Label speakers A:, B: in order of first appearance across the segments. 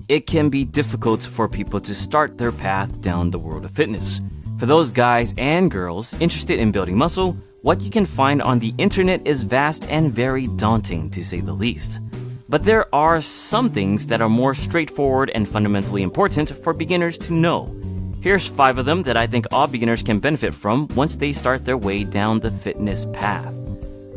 A: it can be difficult for people to start their path down the world of fitness. For those guys and girls interested in building muscle, what you can find on the internet is vast and very daunting, to say the least. But there are some things that are more straightforward and fundamentally important for beginners to know. Here's 5 of them that I think all beginners can benefit from once they start their way down the fitness path.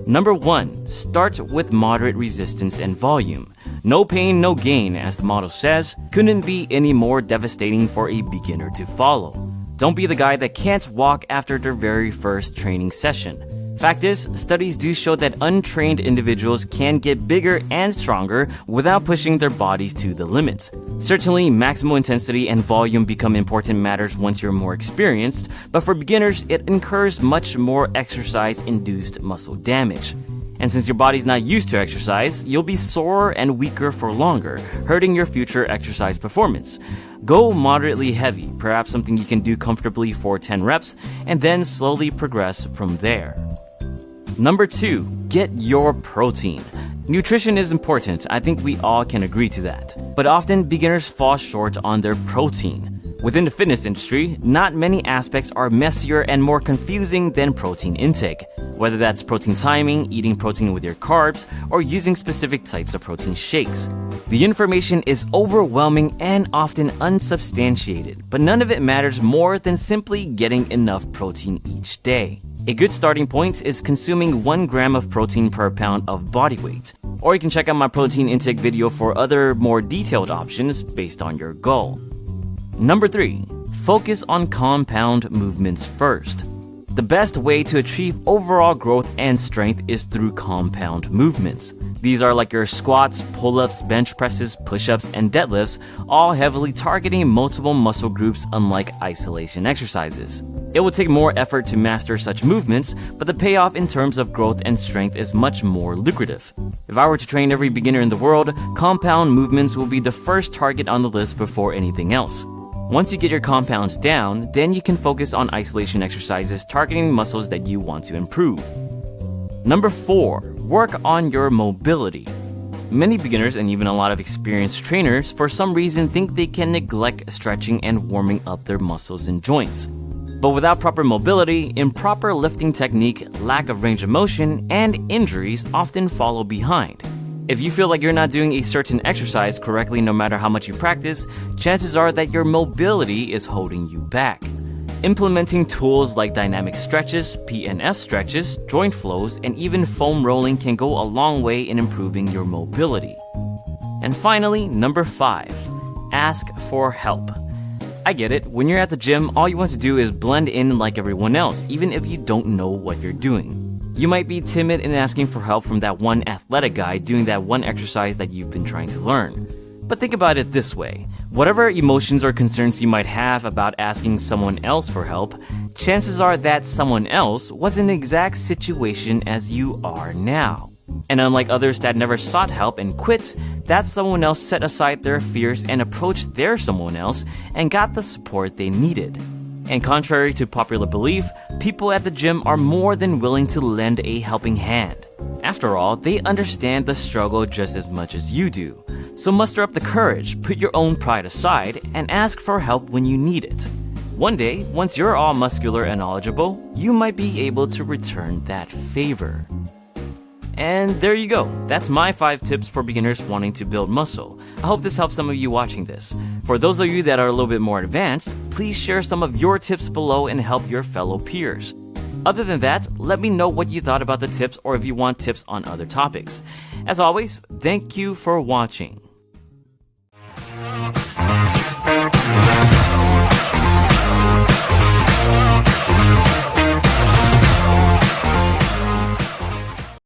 A: Number 1, start with moderate resistance and volume. No pain, no gain, as the motto says, couldn't be any more devastating for a beginner to follow. Don't be the guy that can't walk after their very first training session. Fact is, studies do show that untrained individuals can get bigger and stronger without pushing their bodies to the limit. Certainly, maximal intensity and volume become important matters once you're more experienced, but for beginners, it incurs much more exercise-induced muscle damage. And since your body's not used to exercise, you'll be sore and weaker for longer, hurting your future exercise performance. Go moderately heavy, perhaps something you can do comfortably for 10 reps, and then slowly progress from there. Number 2, get your protein. Nutrition is important. I think we all can agree to that. But often beginners fall short on their protein. Within the fitness industry, not many aspects are messier and more confusing than protein intake. Whether that's protein timing, eating protein with your carbs, or using specific types of protein shakes. The information is overwhelming and often unsubstantiated, but none of it matters more than simply getting enough protein each day. A good starting point is consuming 1 gram of protein per pound of body weight. Or you can check out my protein intake video for other more detailed options based on your goal. Number 3, focus on compound movements first. The best way to achieve overall growth and strength is through compound movements. These are like your squats, pull-ups, bench presses, push-ups, and deadlifts, all heavily targeting multiple muscle groups unlike isolation exercises. It will take more effort to master such movements, but the payoff in terms of growth and strength is much more lucrative. If I were to train every beginner in the world, compound movements will be the first target on the list before anything else. Once you get your compounds down, then you can focus on isolation exercises targeting muscles that you want to improve. Number 4, work on your mobility. Many beginners and even a lot of experienced trainers for some reason think they can neglect stretching and warming up their muscles and joints. But without proper mobility, improper lifting technique, lack of range of motion, and injuries often follow behind. If you feel like you're not doing a certain exercise correctly no matter how much you practice, chances are that your mobility is holding you back. Implementing tools like dynamic stretches, PNF stretches, joint flows, and even foam rolling can go a long way in improving your mobility. And finally, number 5, ask for help. I get it, when you're at the gym, all you want to do is blend in like everyone else, even if you don't know what you're doing. You might be timid in asking for help from that one athletic guy doing that one exercise that you've been trying to learn. But think about it this way. Whatever emotions or concerns you might have about asking someone else for help, chances are that someone else was in the exact situation as you are now. And unlike others that never sought help and quit, that someone else set aside their fears and approached their someone else and got the support they needed. And contrary to popular belief, people at the gym are more than willing to lend a helping hand. After all, they understand the struggle just as much as you do. So muster up the courage, put your own pride aside, and ask for help when you need it. One day, once you're all muscular and knowledgeable, you might be able to return that favor. And there you go. That's my 5 tips for beginners wanting to build muscle. I hope this helps some of you watching this. For those of you that are a little bit more advanced, please share some of your tips below and help your fellow peers. Other than that, let me know what you thought about the tips or if you want tips on other topics. As always, thank you for watching.